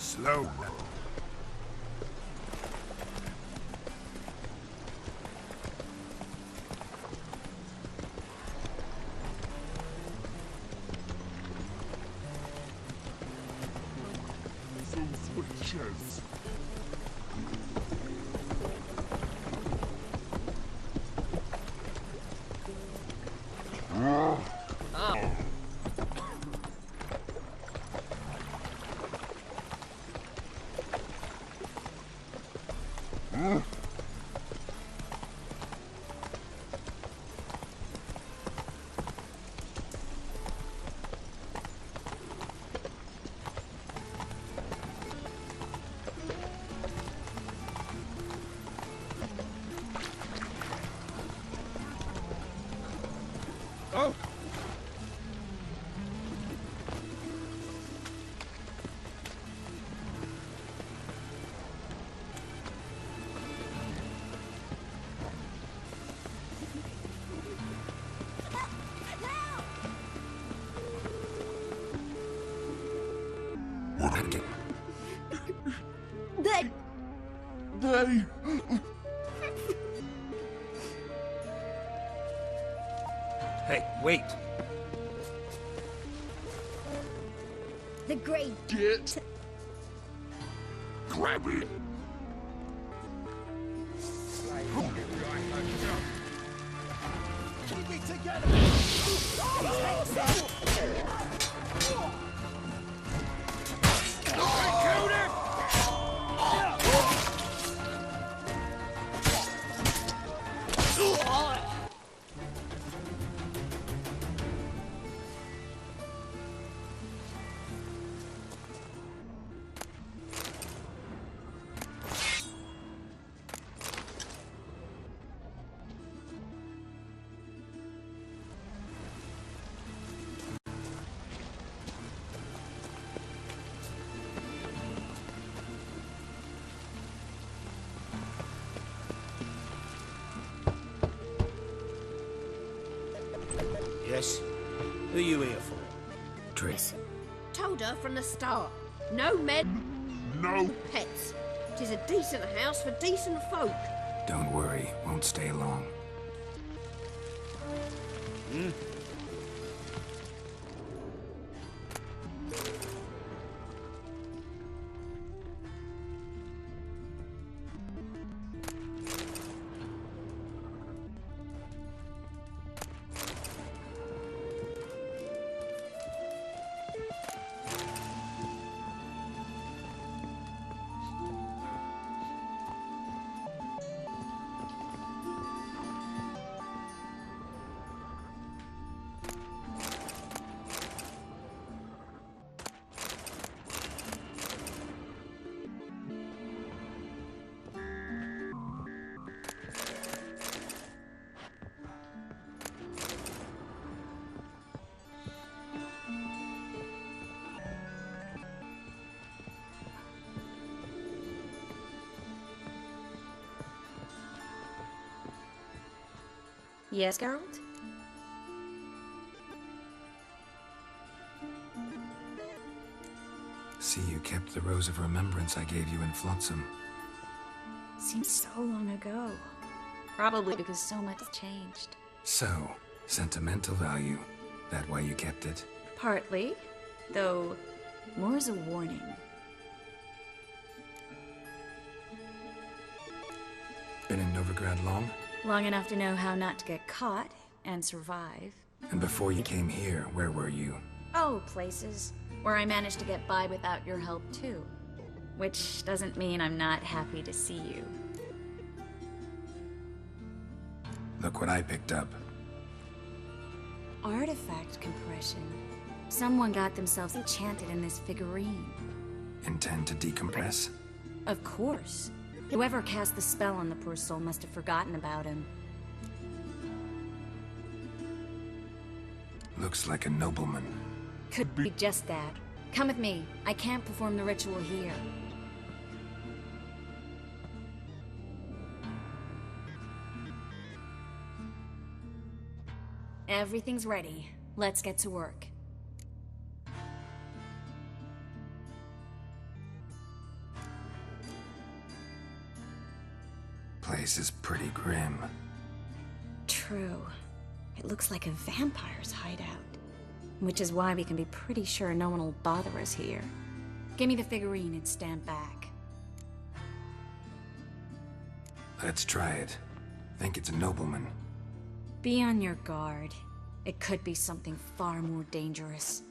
Slow. Switches. Oh! They... Hey, wait! The great... Get... Grab it! Keep it together! Killed him! Yes? Who you here for? Triss. Told her from the start. No men, No. pets. 'Tis a decent house for decent folk. Don't worry, won't stay long. Yes, Geralt? See, you kept the Rose of Remembrance I gave you in Flotsam. Seems so long ago. Probably because so much changed. So, sentimental value. That why you kept it? Partly, though more as a warning. Been in Novigrad long? Long enough to know how not to get caught and survive. And before you came here, where were you? Oh, places where I managed to get by without your help too. Which doesn't mean I'm not happy to see you. Look what I picked up. Artifact compression. Someone got themselves enchanted in this figurine. Intend to decompress? Of course. Whoever cast the spell on the poor soul must have forgotten about him. Looks like a nobleman. Could be just that. Come with me. I can't perform the ritual here. Everything's ready. Let's get to work. place is pretty grim. True. It looks like a vampire's hideout. Which is why we can be pretty sure no one will bother us here. Give me the figurine and stand back. Let's try it. Think it's a nobleman. Be on your guard. It could be something far more dangerous.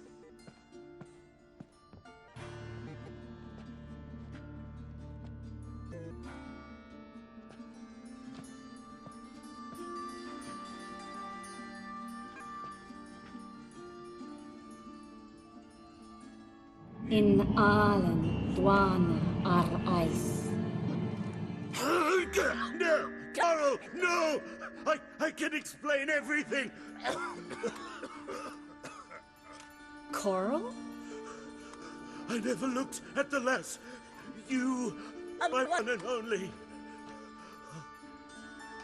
In Alen Dwana ar Ice. No! Carl, no! I can explain everything! Coral? I never looked at the lass. You, my one and only.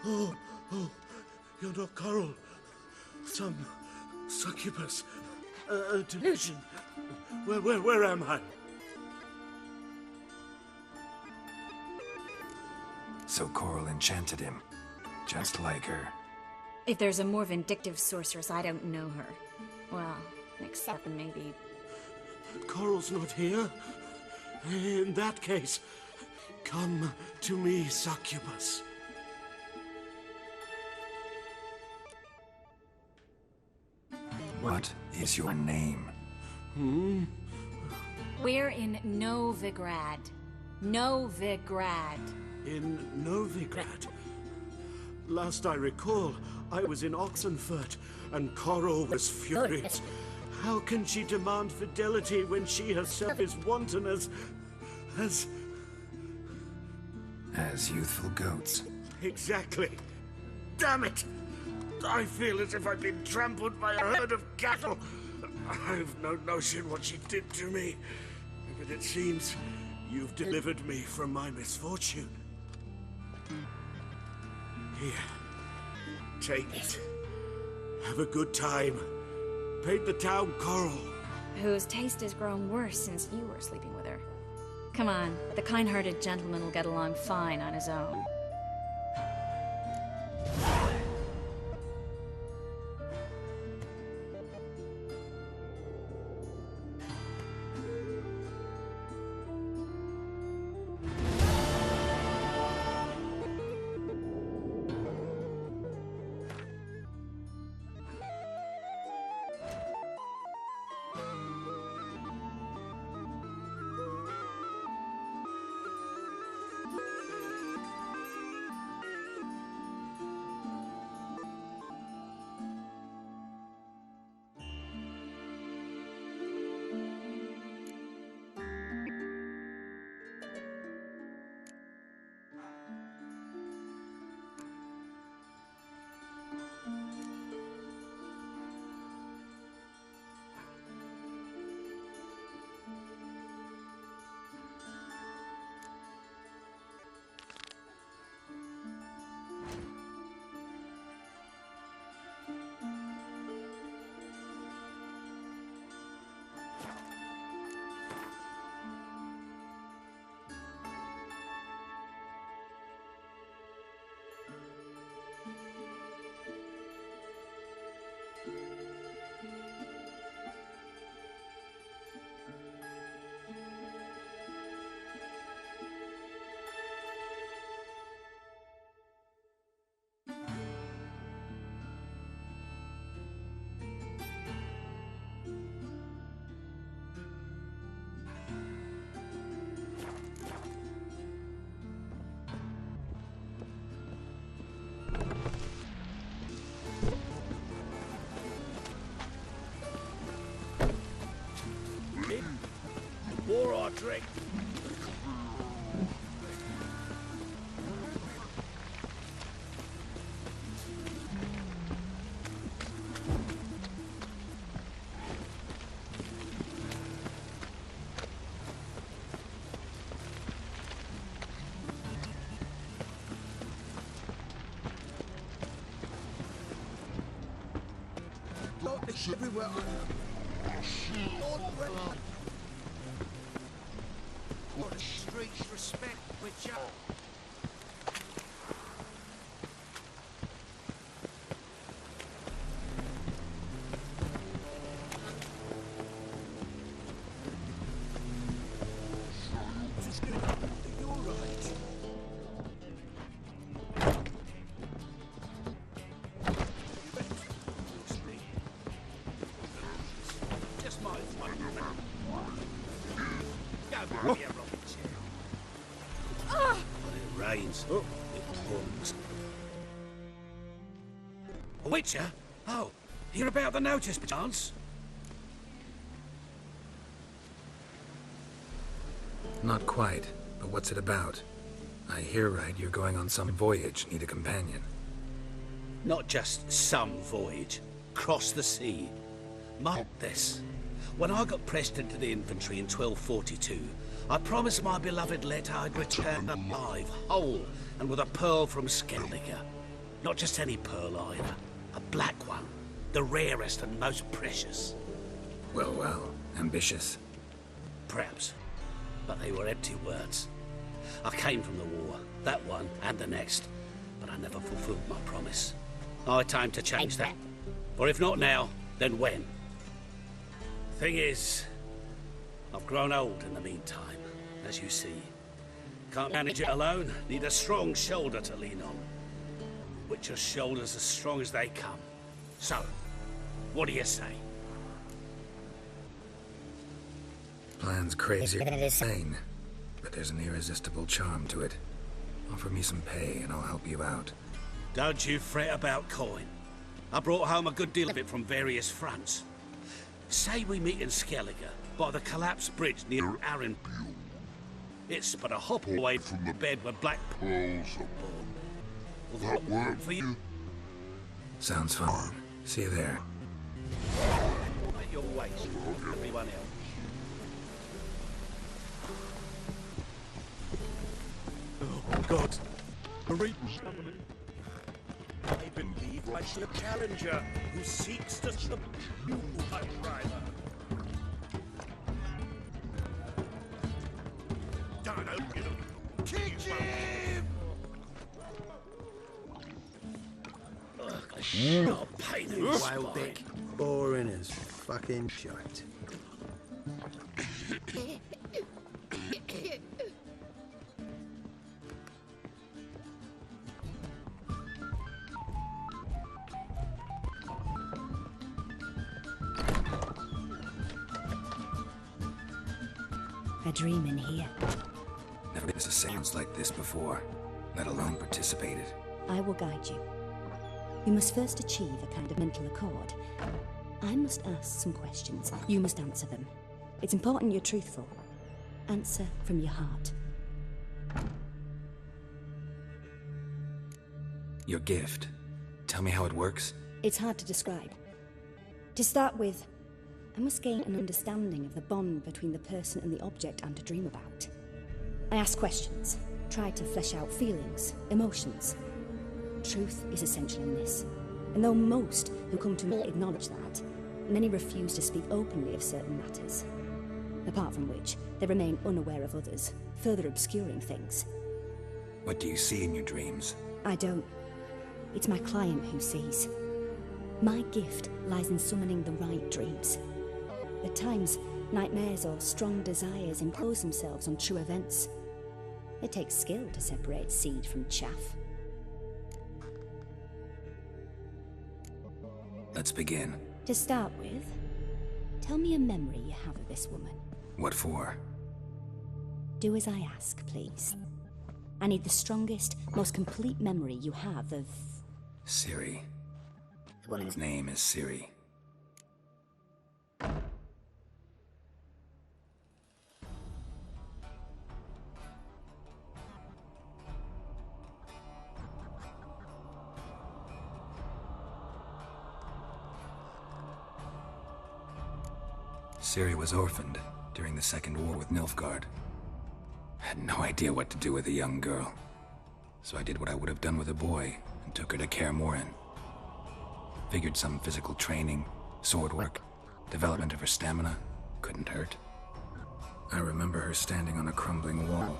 Oh, you're not Coral. Some succubus. A delusion. Where am I? So Coral enchanted him. Just like her. If there's a more vindictive sorceress, I don't know her. Well, except maybe... Coral's not here. In that case, come to me, succubus. What is your name? We're in Novigrad. Novigrad. In Novigrad. Last I recall, I was in Oxenfurt, and Coral was furious. How can she demand fidelity when she herself is wanton as youthful goats. Exactly. Damn it! I feel as if I've been trampled by a herd of cattle. I've no notion what she did to me, but it seems you've delivered me from my misfortune. Here, take it. Have a good time. Paint the town Coral. Whose taste has grown worse since you were sleeping with her. Come on, the kind-hearted gentleman will get along fine on his own. More or drink. Everywhere. What the streets respect which are. Give me a rocking chair. When it rains, it pours. A Witcher? Oh, you're about the notice, perchance? Not quite, but what's it about? I hear right you're going on some voyage, need a companion. Not just some voyage. Cross the sea. Mark this. When I got pressed into the infantry in 1242, I promised my beloved Let I'd return alive, whole, and with a pearl from Skellige. Not just any pearl either. A black one. The rarest and most precious. Well, well, ambitious. Perhaps. But they were empty words. I came from the war, that one and the next, but I never fulfilled my promise. High time to change that. Or if not now, then when? Thing is, I've grown old in the meantime, as you see. Can't manage it alone, need a strong shoulder to lean on. Witcher's shoulders as strong as they come. So, what do you say? Plan's crazier than insane, but there's an irresistible charm to it. Offer me some pay and I'll help you out. Don't you fret about coin. I brought home a good deal of it from various fronts. Say we meet in Skellige, by the collapsed bridge near Arryn. It's but a hop away from the bed where Black Pearls are born. Will that work for you? Sounds fun. See you there. At your waist, everyone else. Oh, God. A Reaper's coming. I believe I see a challenger who seeks to subdue my rival. Kick him! Not pain in the Wild spine. dick. Boring as fucking shite. A dream in here. Never been to seance like this before, let alone participated. I will guide you. You must first achieve a kind of mental accord. I must ask some questions. You must answer them. It's important you're truthful. Answer from your heart. Your gift. Tell me how it works. It's hard to describe. To start with, I must gain an understanding of the bond between the person and the object I'm to dream about. I ask questions, try to flesh out feelings, emotions. Truth is essential in this, and though most who come to me acknowledge that, many refuse to speak openly of certain matters. Apart from which, they remain unaware of others, further obscuring things. What do you see in your dreams? I don't. It's my client who sees. My gift lies in summoning the right dreams. At times, nightmares or strong desires impose themselves on true events. It takes skill to separate seed from chaff. Let's begin. To start with, tell me a memory you have of this woman. What for? Do as I ask, please. I need the strongest, most complete memory you have of... Ciri. The woman's name is Ciri. Ciri was orphaned during the Second War with Nilfgaard. I had no idea what to do with a young girl, so I did what I would have done with a boy and took her to Kaer Morhen. Figured some physical training, sword work, development of her stamina couldn't hurt. I remember her standing on a crumbling wall.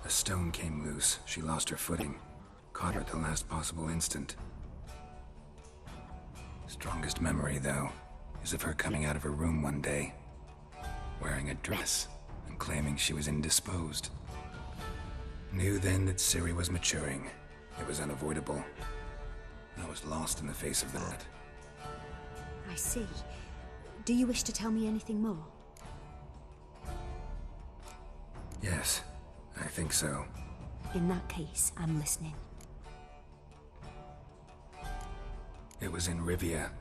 A stone came loose, she lost her footing, caught her at the last possible instant. Strongest memory, though, is of her coming out of her room one day, wearing a dress and claiming she was indisposed. Knew then that Ciri was maturing. It was unavoidable. I was lost in the face of that. I see. Do you wish to tell me anything more? Yes, I think so. In that case, I'm listening. It was in Rivia.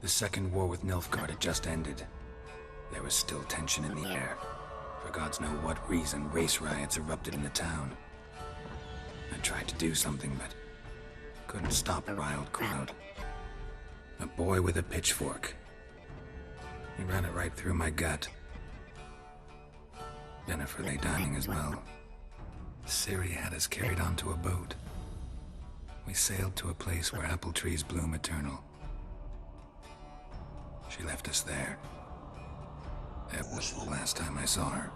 The second war with Nilfgaard had just ended. There was still tension in the air. For gods know what reason, race riots erupted in the town. I tried to do something, but couldn't stop the riled crowd. A boy with a pitchfork. He ran it right through my gut. Yennefer lay dying as well. Ciri had us carried onto a boat. We sailed to a place where apple trees bloom eternal. She left us there. That was the last time I saw her.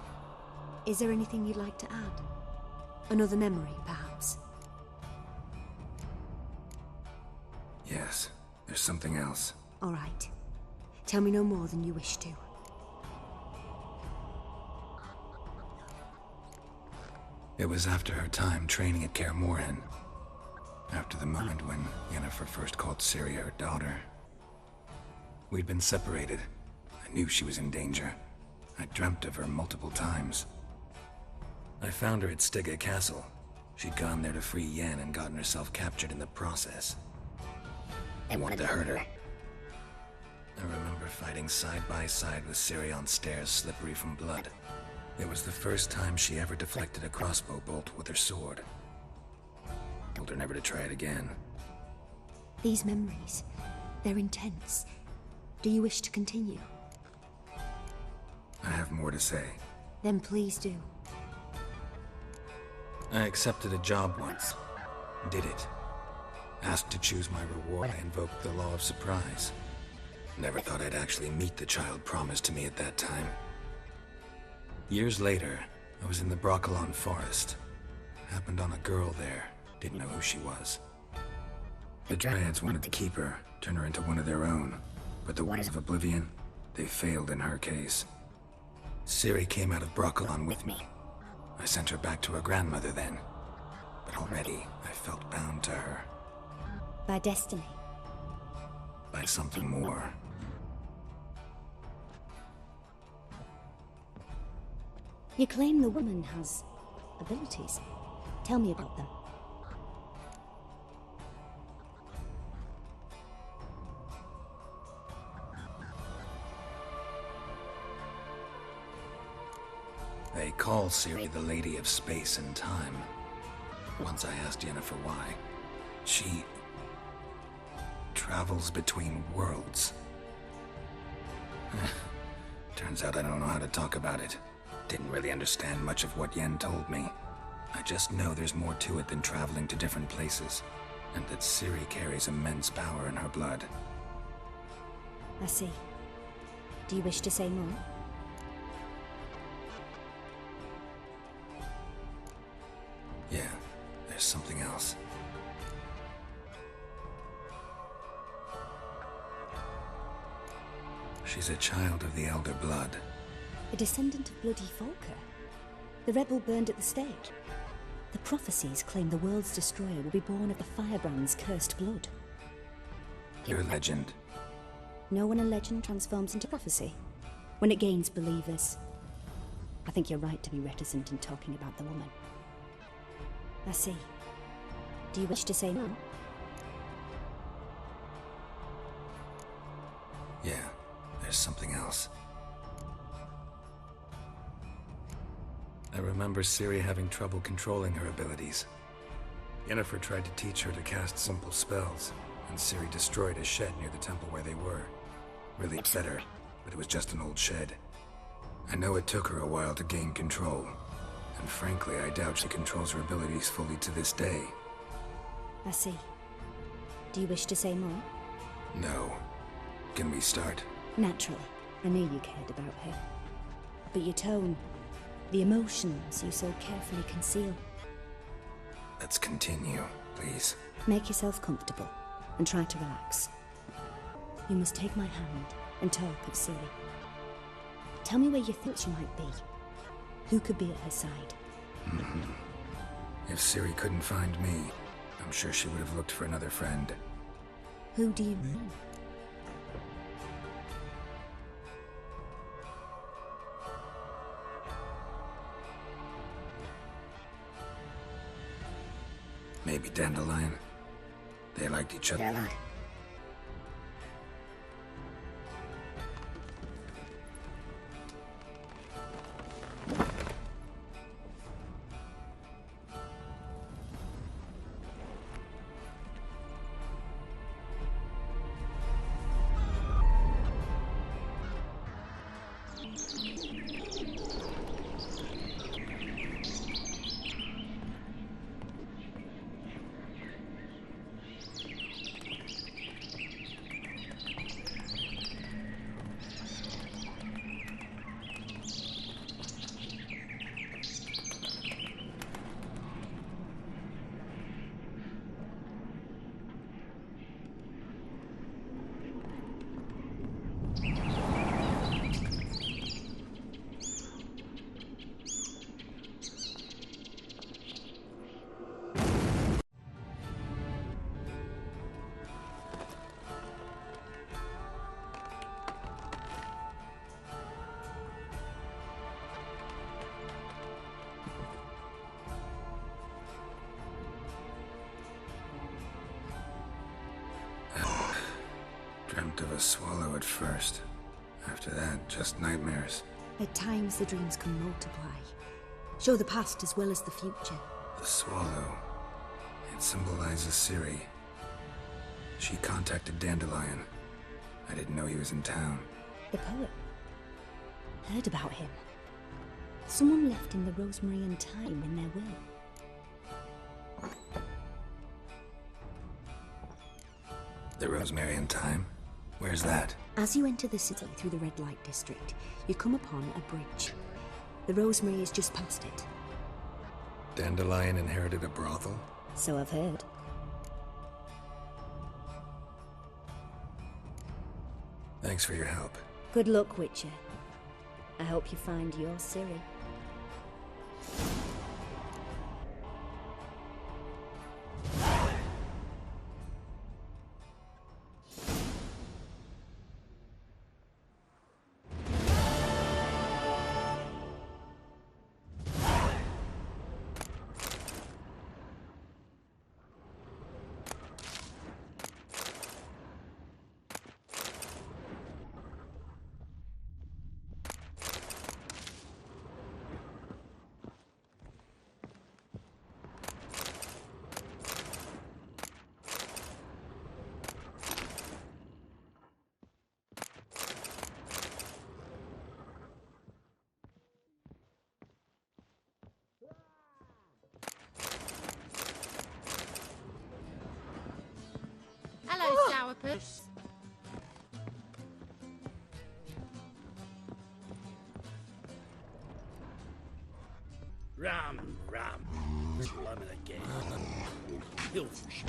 Is there anything you'd like to add? Another memory, perhaps? Yes, there's something else. All right. Tell me no more than you wish to. It was after her time training at Kaer Morhen. After the moment when Yennefer first called Ciri her daughter. We'd been separated. I knew she was in danger. I dreamt of her multiple times. I found her at Stygga Castle. She'd gone there to free Yen and gotten herself captured in the process. I wanted to hurt her. I remember fighting side by side with Ciri on stairs slippery from blood. It was the first time she ever deflected a crossbow bolt with her sword. Told her never to try it again. These memories, they're intense. Do you wish to continue? I have more to say. Then please do. I accepted a job once. Did it. Asked to choose my reward, I invoked the law of surprise. Never thought I'd actually meet the child promised to me at that time. Years later, I was in the Brokilon Forest. Happened on a girl there. Didn't know who she was. The Dryads wanted to keep her, turn her into one of their own. But the Waters of Oblivion, they failed in her case. Ciri came out of Brokilon with me. I sent her back to her grandmother then. But already, I felt bound to her. By destiny. By something more. You claim the woman has abilities. Tell me about them. They call Ciri the Lady of Space and Time. Once I asked Yennefer why. She travels between worlds. Turns out I don't know how to talk about it. Didn't really understand much of what Yen told me. I just know there's more to it than traveling to different places, and that Ciri carries immense power in her blood. I see. Do you wish to say more? Yeah, there's something else. She's a child of the Elder Blood. A descendant of bloody Volker. The rebel burned at the stake. The prophecies claim the world's destroyer will be born of the Firebrand's cursed blood. Your legend. Know when a legend transforms into prophecy? When it gains believers. I think you're right to be reticent in talking about the woman. I see. Do you wish to say more? Yeah, there's something else. I remember Ciri having trouble controlling her abilities. Yennefer tried to teach her to cast simple spells, and Ciri destroyed a shed near the temple where they were. Really upset her, but it was just an old shed. I know it took her a while to gain control, and frankly, I doubt she controls her abilities fully to this day. I see. Do you wish to say more? No. Can we start? Naturally. I knew you cared about her. But your tone, the emotions you so carefully conceal. Let's continue, please. Make yourself comfortable, and try to relax. You must take my hand and talk of Ciri. Tell me where you think she might be. Who could be at her side? If Ciri couldn't find me, I'm sure she would have looked for another friend. Who do you mean? Maybe Dandelion. They liked each other. Dreamt of a swallow at first. After that, just nightmares. At times, the dreams can multiply. Show the past as well as the future. The swallow. It symbolizes Ciri. She contacted Dandelion. I didn't know he was in town. The poet. Heard about him. Someone left him the rosemary and thyme in their will. The rosemary and thyme? Where's that? As you enter the city through the red light district, you come upon a bridge. The rosemary is just past it. Dandelion inherited a brothel? So I've heard. Thanks for your help. Good luck, Witcher. I hope you find your Ciri. Hello, Sourpuss. Rum. Blimey again. Filthy.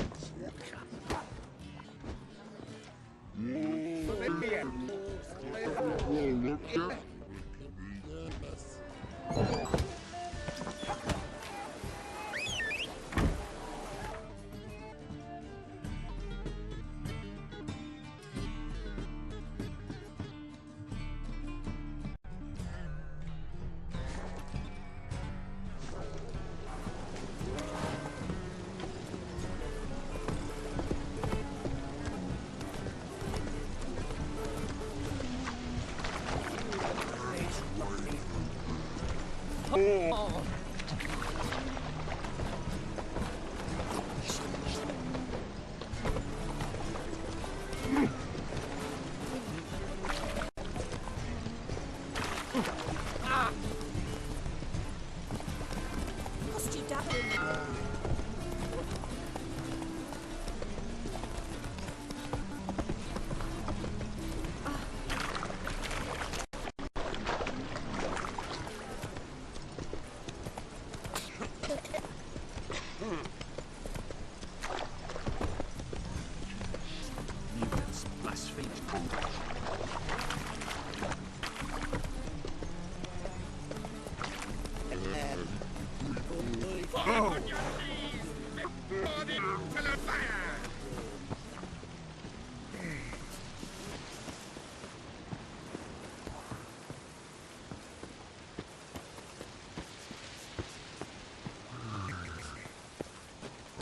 Lost you, Dapper. Mutants blaspheme.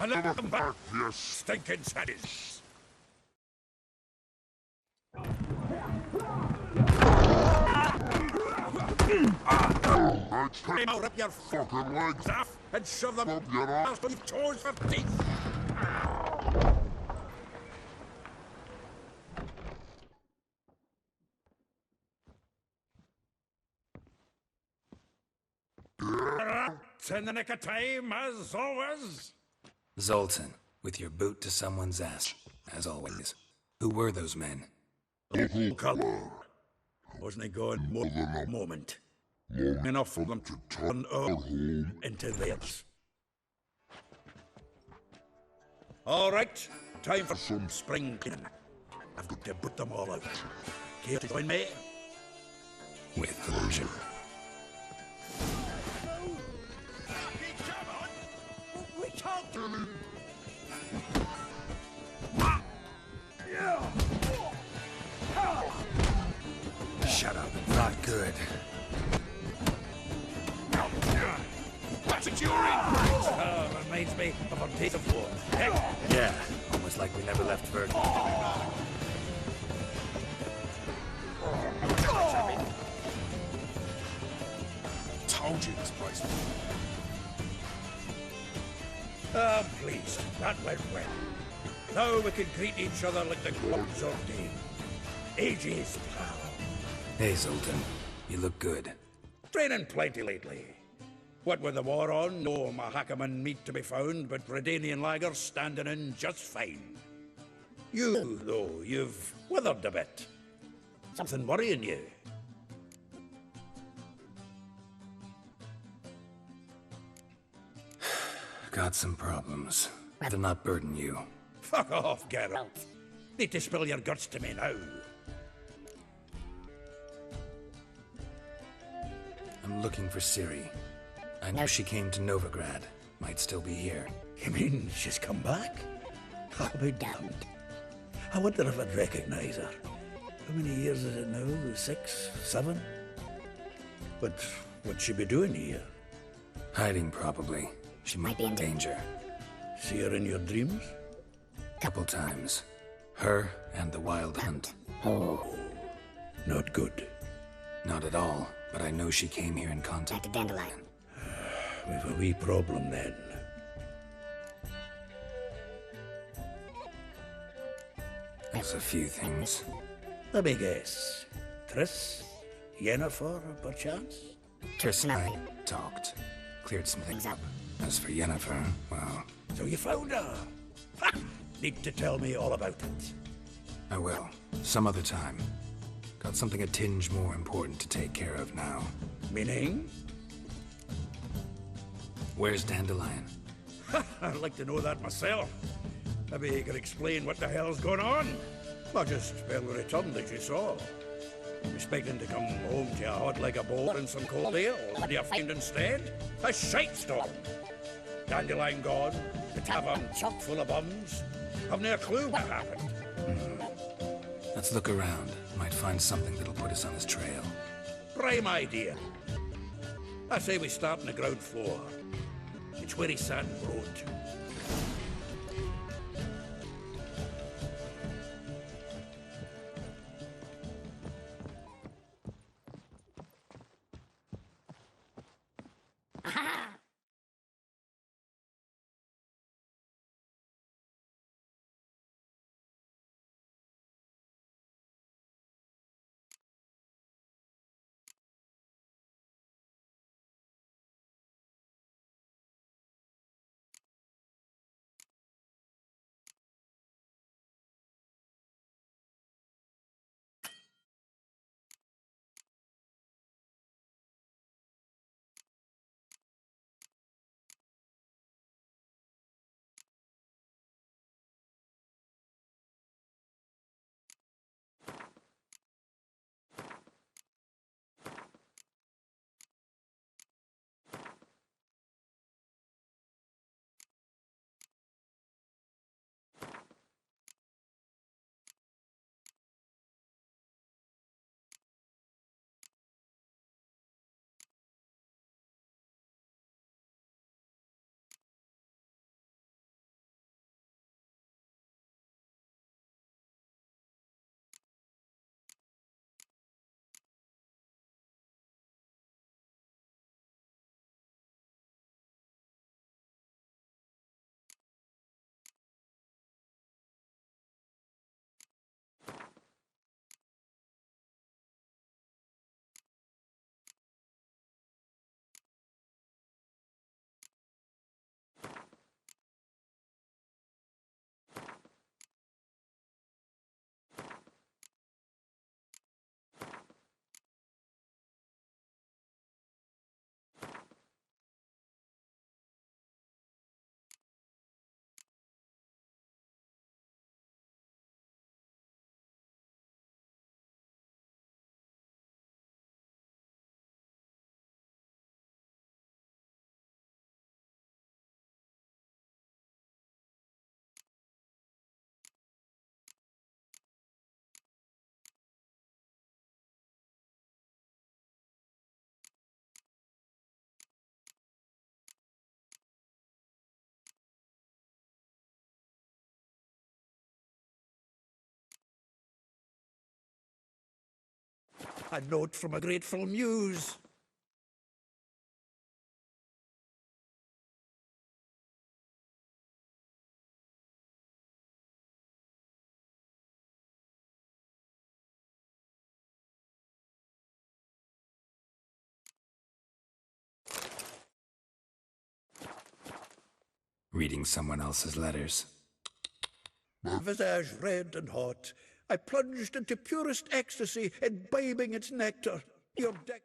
And let them back, you stinking saddies. I'll rip your fucking legs off and shove them up your ass with toes for teeth. In the nick of time, as always. Zoltan, with your boot to someone's ass, as always. Who were those men? Color. Wasn't he going more than a moment? Enough for them to turn our home into theirs. All right, time for some spring cleaning. I've got to put them all out. Care to join me? With pleasure. Shut up. Not good. That's a curing! Reminds me of our days of war. Yeah, almost like we never left Verdun. Told you this place. I'm pleased. That went well. Now we can greet each other like the gods ordained. Ages, pal. Hey, Zoltan. You look good. Training plenty lately. What with the war on, no Mahakaman meat to be found, but Redanian lagers standing in just fine. You, though, you've withered a bit. Something worrying you. Got some problems. Rather not burden you. Fuck off, Geralt. Need to spill your guts to me now. I'm looking for Ciri. I know she came to Novigrad. Might still be here. You mean she's come back? I'll be damned. I wonder if I'd recognize her. How many years is it now? 6? 7? But what'd she be doing here? Hiding, probably. She might be in danger. See her in your dreams? Couple times. Her and the Wild Hunt. Oh, not good. Not at all, but I know she came here in contact with Dandelion. We've a wee problem then. There's a few things. Let me guess. Triss? Yennefer, perchance? Triss and I talked. Cleared some things up. As for Yennefer, well... So you found her? Ha! Need to tell me all about it. I will. Some other time. Got something a tinge more important to take care of now. Meaning? Where's Dandelion? I'd like to know that myself. Maybe you could explain what the hell's going on. I just well returned, as you saw. Expecting to come home to a hot like a boar and some cold ale. What do you find instead? A shite storm. Dandelion gone, the tavern chock full of bums. I've no clue what happened. Let's look around. Might find something that'll put us on his trail. Prime idea. I say we start on the ground floor. It's where he sat and wrote. A note from a grateful muse. Reading someone else's letters. My visage red and hot, I plunged into purest ecstasy, imbibing its nectar. Your deck